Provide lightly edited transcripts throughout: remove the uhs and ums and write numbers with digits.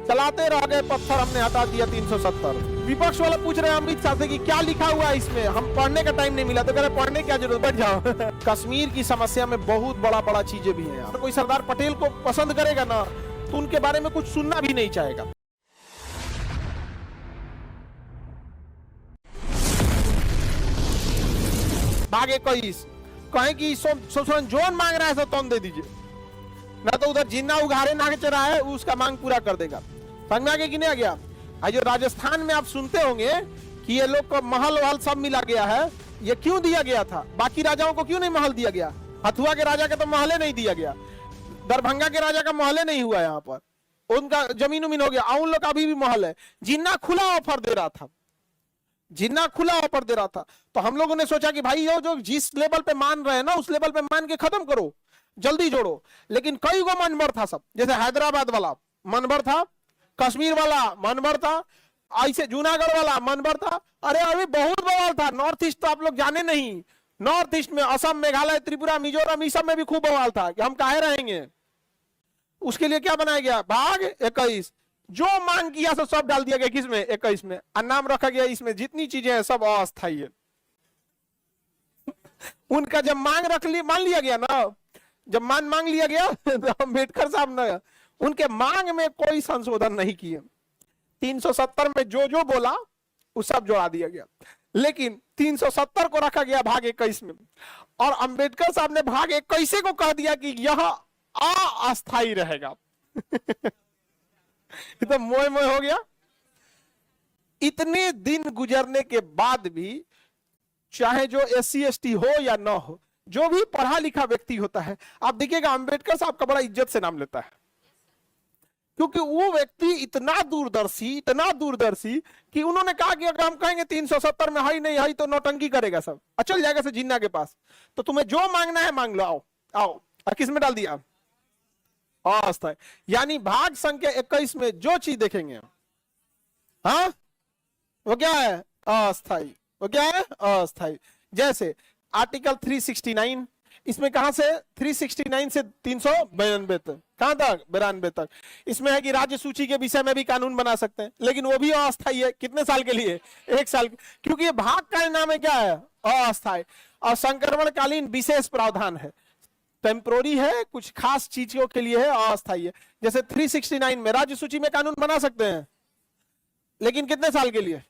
चलाते रह गए पत्थर, हमने हटा दिया 370। विपक्ष वाले पूछ रहे हैं अमित शाह से कि क्या लिखा हुआ है इसमें, हम पढ़ने का टाइम नहीं मिला। तो कह रहे पढ़ने क्या जरूरत, बैठ जाओ। कश्मीर की समस्या में बहुत बड़ा चीजें भी हैं। अगर कोई सरदार पटेल को पसंद करेगा ना तो उनके बारे में कुछ सुनना भी नहीं चाहेगा। भाग 21 कहें कि जोन मांग रहा है तो तुम दे दीजिए, ना तो उधर जिन्ना उघारे नाग चढ़ा है उसका मांग पूरा कर देगा। समझ में आगे कि नहीं आ गया? जो राजस्थान में आप सुनते होंगे कि ये लोग को महल वहल सब मिला गया है, ये क्यों दिया गया था? बाकी राजाओं को क्यों नहीं महल दिया गया? हथुआ के राजा के तो महले नहीं दिया गया, दरभंगा के राजा का महले नहीं हुआ, यहाँ पर उनका जमीन उमीन हो गया। उन लोग का अभी भी महल है। जिन्ना खुला ऑफर दे रहा था, जिन्ना खुला ऑफर दे रहा था। तो हम लोगों ने सोचा कि भाई ये जो जिस लेवल पे मान रहे हैं ना उस लेवल पे मान के खत्म करो, जल्दी जोड़ो। लेकिन कई गो मनभर था सब, जैसे हैदराबाद वाला मनभर था, कश्मीर वाला मनभर था, ऐसे जूनागढ़ वाला मनभर था। अरे अभी बहुत बवाल था। नॉर्थ ईस्ट तो आप लोग जाने नहीं, नॉर्थ ईस्ट में असम, मेघालय, त्रिपुरा, मिजोरम, इस सब में भी खूब बवाल था कि हम काहे रहेंगे। उसके लिए क्या बनाया गया? भाग 21। जो मांग किया तो सब डाल दिया गया किसमें? 21 में। और नाम रखा गया इसमें जितनी चीजें हैं सब अस्थायी है। उनका जब मांग रख ली, मान लिया गया ना, जब मांग लिया गया तो अम्बेडकर साहब ने उनके मांग में कोई संशोधन नहीं किए। 370 में जो बोला वो सब जोड़ा दिया गया, लेकिन 370 को रखा गया भाग 21 में। और अम्बेडकर साहब ने भाग 21 को कह दिया कि यह अस्थायी रहेगा। तो मोय मोय हो गया। इतने दिन गुजरने के बाद भी, चाहे जो SC ST हो या ना हो, जो भी पढ़ा लिखा व्यक्ति होता है, आप देखिएगा अम्बेडकर साहब का बड़ा इज्जत से नाम लेता है, क्योंकि वो व्यक्ति इतना दूरदर्शी कि उन्होंने कहा कि अगर हम कहेंगे 370 में है नहीं है तो नौटंकी करेगा सब, चल जाएगा से जिन्ना के पास। तो तुम्हें जो मांगना है मांग लो, आओ आओ। और किस में डाल दिया? अस्थायी। यानी भाग संख्या 21 में जो चीज देखेंगे, हाँ वो क्या है? अस्थायी। वो क्या है? अस्थायी। जैसे आर्टिकल 369, इसमें कहां से? 369 से 392 तक। कहां तक? 92 तक। इसमें है कि राज्य सूची के विषय में भी कानून बना सकते हैं, लेकिन वो भी अस्थायी है। कितने साल के लिए? 1 साल। क्योंकि ये भाग का नाम है क्या है? अस्थायी। और संक्रमणकालीन विशेष प्रावधान है, टेम्पोररी है, कुछ खास चीजों के लिए है, अस्थायी है। जैसे 369 में राज्य सूची में कानून बना सकते हैं, लेकिन कितने साल के लिए?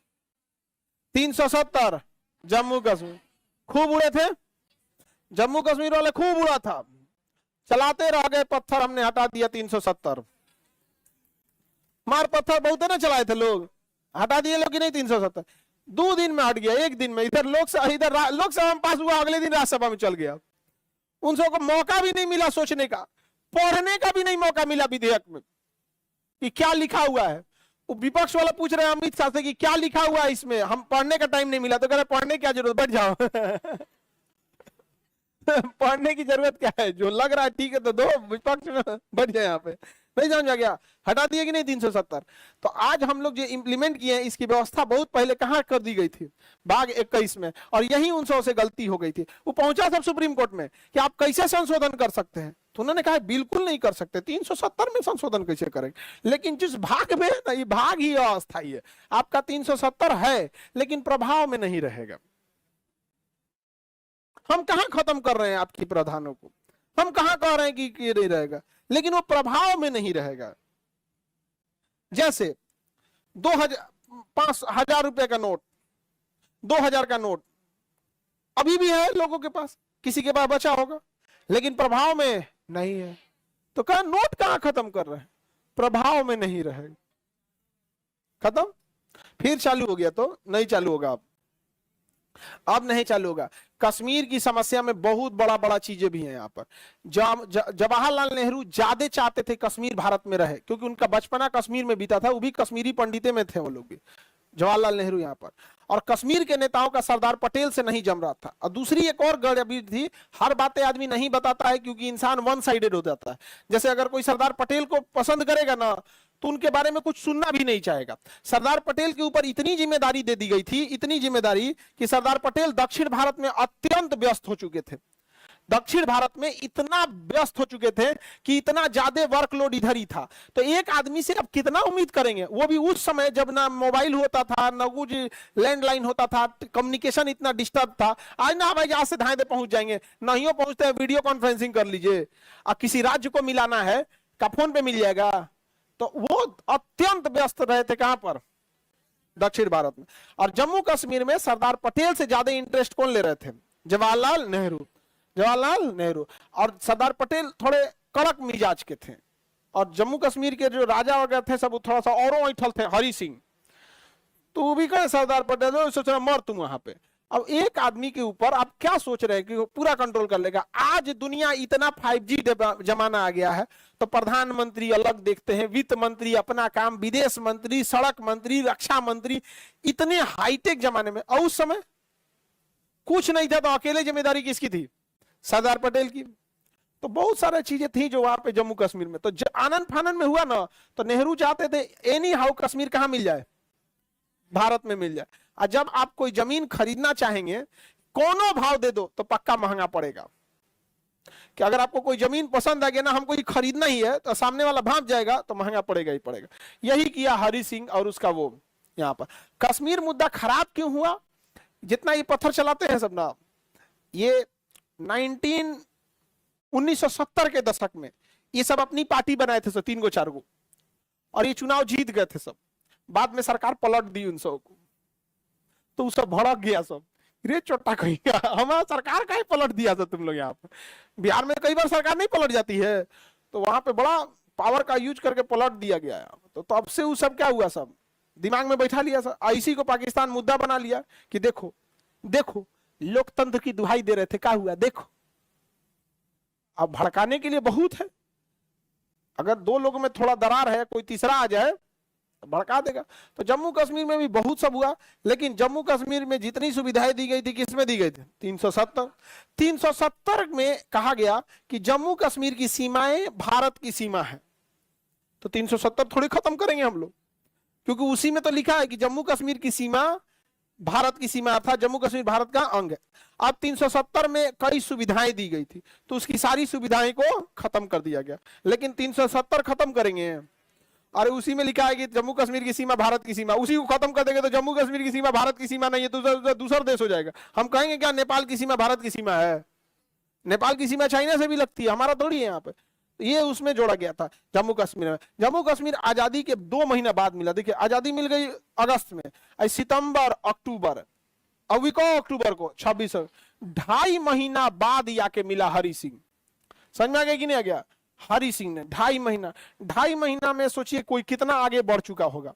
370। जम्मू कश्मीर खूब उड़े थे, जम्मू कश्मीर वाले खूब उड़ा था। चलाते रह गए पत्थर, हमने हटा दिया 370। मार पत्थर बहुत है ना चलाए थे लोग, हटा दिए लोग कि नहीं 370? 2 दिन में हट गया, 1 दिन में। इधर लोकसभा में पास हुआ, अगले दिन राज्यसभा में चल गया। उन सबको मौका भी नहीं मिला सोचने का, पढ़ने का भी नहीं मौका मिला विधेयक में कि क्या लिखा हुआ है। वो विपक्ष वाला पूछ रहे हैं अमित शाह से कि क्या लिखा हुआ है इसमें, हम पढ़ने का टाइम नहीं मिला। तो कह रहे पढ़ने क्या जरूरत, बैठ जाओ। पढ़ने की जरूरत क्या है? जो लग रहा है ठीक है तो दो, विपक्ष में बैठ जाए। यहाँ पे नहीं समझ आ गया? हटा दिए कि नहीं 370? तो आज हम लोग जो इंप्लीमेंट किए हैं, इसकी व्यवस्था बहुत पहले कहां कर दी गई थी? भाग 21 में। और यही उन से गलती हो गई थी। वो पहुंचा सब सुप्रीम कोर्ट में कि आप कैसे संशोधन कर सकते हैं, तो उन्होंने कहा बिल्कुल नहीं कर सकते, 370 में संशोधन कैसे करेंगे। लेकिन जिस भाग में है ना, ये भाग ही अस्थायी है। आपका 370 है लेकिन प्रभाव में नहीं रहेगा। हम कहां खत्म कर रहे हैं आपकी प्रावधानों को, हम कहां कह रहे हैं कि ये नहीं रहेगा, लेकिन वो प्रभाव में नहीं रहेगा। जैसे 5,000 रुपए का नोट, 2,000 का नोट अभी भी है लोगों के पास, किसी के पास बचा होगा, लेकिन प्रभाव में नहीं है। तो कहा नोट कहां खत्म कर रहे हैं? प्रभाव में नहीं रहेगा, खत्म। फिर चालू हो गया तो नहीं चालू होगा, अब नहीं चालू होगा। कश्मीर की समस्या में बहुत बड़ा चीजें भी हैं यहाँ पर। जवाहरलाल नेहरू ज्यादा चाहते थे कश्मीर भारत में रहे, क्योंकि उनका बचपना कश्मीर में बीता था, वो भी कश्मीरी पंडिते में थे वो लोग भी, जवाहरलाल नेहरू यहाँ पर। और कश्मीर के नेताओं का सरदार पटेल से नहीं जम रहा था। और दूसरी एक और गड़बड़ी थी, हर बातें आदमी नहीं बताता है क्योंकि इंसान वन साइडेड हो जाता है। जैसे अगर कोई सरदार पटेल को पसंद करेगा ना तो उनके बारे में कुछ सुनना भी नहीं चाहेगा। सरदार पटेल के ऊपर इतनी जिम्मेदारी दे दी गई थी, इतनी जिम्मेदारी कि सरदार पटेल दक्षिण भारत में अत्यंत व्यस्त हो चुके थे। दक्षिण भारत में इतना व्यस्त हो चुके थे कि इतना ज्यादा वर्कलोड इधर ही था, तो एक आदमी से अब कितना उम्मीद करेंगे, वो भी उस समय जब ना मोबाइल होता था, ना कुछ लैंडलाइन होता था, कम्युनिकेशन इतना डिस्टर्ब था। आज ना भाई आज से धाए दे पहुंच जाएंगे, नहीं पहुंचते हैं वीडियो कॉन्फ्रेंसिंग कर लीजिए, और किसी राज्य को मिलाना है का फोन पे मिल जाएगा। तो वो अत्यंत व्यस्त रहे थे कहां पर, दक्षिण भारत में। और जम्मू कश्मीर में सरदार पटेल से ज्यादा इंटरेस्ट कौन ले रहे थे, जवाहरलाल नेहरू। और सरदार पटेल थोड़े कड़क मिजाज के थे, और जम्मू कश्मीर के जो राजा वगैरह थे सब थोड़ा सा औरों ऐठल थे, हरि सिंह। तो वो भी कहे सरदार पटेल सोच रहे मर तुम वहां पे। अब एक आदमी के ऊपर आप क्या सोच रहे हैं कि वो पूरा कंट्रोल कर लेगा। आज दुनिया इतना 5G जमाना आ गया है, तो प्रधानमंत्री अलग देखते हैं, वित्त मंत्री अपना काम, विदेश मंत्री, सड़क मंत्री, रक्षा मंत्री, इतने हाईटेक जमाने में। और उस समय कुछ नहीं था, तो अकेले जिम्मेदारी किसकी थी, सरदार पटेल की। तो बहुत सारी चीजें थी जो वहां पे जम्मू कश्मीर में। तो आनंद फानंद में हुआ ना, तो नेहरू चाहते थे एनी हाउ कश्मीर कहां मिल जाए, भारत में मिल जाए। और जब आप कोई जमीन खरीदना चाहेंगे, कोनो भाव दे दो तो पक्का महंगा पड़ेगा। कि अगर आपको कोई जमीन पसंद आ गया ना, हमको ये खरीदना ही है, तो सामने वाला भाग जाएगा तो महंगा पड़ेगा ही पड़ेगा। यही किया हरि सिंह और उसका वो यहाँ पर। कश्मीर मुद्दा खराब क्यों हुआ, जितना ये पत्थर चलाते हैं सब ना, ये 1970 के दशक में ये सब अपनी पार्टी बनाए थे सब, 3 गो 4 गो, और ये चुनाव जीत गए थे सब। बाद में सरकार पलट दी उन सबको, तो वो सब भड़क गया सब, रे चोटा कहीं हमारा सरकार का ही पलट दिया था तुम लोग। यहाँ पे बिहार में कई बार सरकार नहीं पलट जाती है, तो वहां पे बड़ा पावर का यूज करके पलट दिया गया है। तो तब से वो सब क्या हुआ, सब दिमाग में बैठा लिया सब। आईसी को पाकिस्तान मुद्दा बना लिया कि देखो देखो लोकतंत्र की दुहाई दे रहे थे, क्या हुआ देखो। अब भड़काने के लिए बहुत है, अगर 2 लोगों में थोड़ा दरार है, कोई तीसरा आ जाए तो भड़का देगा। तो जम्मू कश्मीर में भी बहुत सब हुआ, लेकिन जम्मू कश्मीर में जितनी सुविधाएं दी गई थी, किसमें दी गई थी, 370 में कहा गया कि जम्मू कश्मीर की सीमाएं भारत की सीमा है। तो 370 थोड़ी खत्म करेंगे हम लोग, क्योंकि उसी में तो लिखा है कि जम्मू कश्मीर की सीमा भारत की सीमा, था जम्मू कश्मीर भारत का अंग है। अब 370 में कई सुविधाएं दी गई थी, तो उसकी सारी सुविधाएं को खत्म कर दिया गया। लेकिन 370 खत्म करेंगे, अरे उसी में लिखा है कि जम्मू कश्मीर की सीमा भारत की सीमा, उसी को खत्म कर देंगे तो जम्मू कश्मीर की सीमा भारत की सीमा नहीं है, तो दूसरा देश हो जाएगा। हम कहेंगे क्या नेपाल की सीमा भारत की सीमा है, नेपाल की सीमा चाइना से भी लगती है, हमारा थोड़ी है यहाँ पे। ये उसमें जोड़ा गया था जम्मू कश्मीर में। जम्मू कश्मीर आजादी के 2 महीना बाद मिला। देखिए आजादी मिल गई अगस्त में, सितंबर अक्टूबर, अभी को अक्टूबर को 26, 2.5 महीना बाद आके मिला हरि सिंह। समझ में आ गया कि नहीं आ गया, हरि सिंह ने 2.5 महीना में सोचिए कोई कितना आगे बढ़ चुका होगा।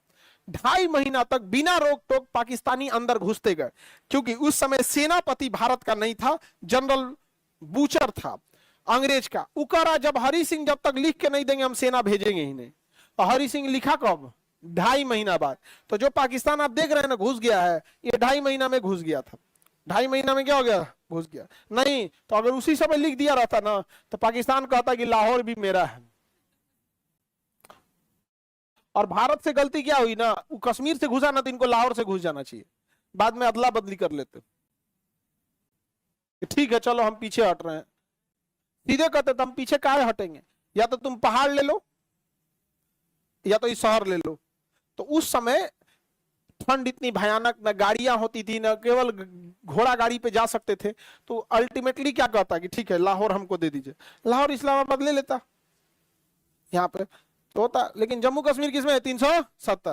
2.5 महीना तक बिना रोक टोक पाकिस्तानी अंदर घुसते गए, क्योंकि उस समय सेनापति भारत का नहीं था, जनरल बूचर था अंग्रेज का। उकरा जब हरि सिंह जब तक लिख के नहीं देंगे हम सेना भेजेंगे ही नहीं। और हरि सिंह लिखा कब, 2.5 महीना बाद। तो जो पाकिस्तान आप देख रहे हैं ना घुस गया है, ये 2.5 महीना में घुस गया था। 2.5 महीना में क्या हो गया, घुस गया। नहीं तो अगर उसी समय लिख दिया रहता ना, तो पाकिस्तान कहता कि लाहौर भी मेरा है। और भारत से गलती क्या हुई ना, वो कश्मीर से घुसा ना, तो इनको लाहौर से घुस जाना चाहिए, बाद में अदला बदली कर लेते। ठीक है चलो हम पीछे हट रहे हैं, सीधे कहते तो हम पीछे काहे हटेंगे, या तो तुम पहाड़ ले लो या तो इस शहर ले लो। तो उस समय ठंड इतनी भयानक, न गाड़ियां होती थी, न केवल घोड़ा गाड़ी पे जा सकते थे। तो अल्टीमेटली क्या कहता कि ठीक है लाहौर हमको दे दीजिए, लाहौर इस्लामाबाद ले लेता यहाँ पे तो होता। लेकिन जम्मू कश्मीर किसमें है, 370।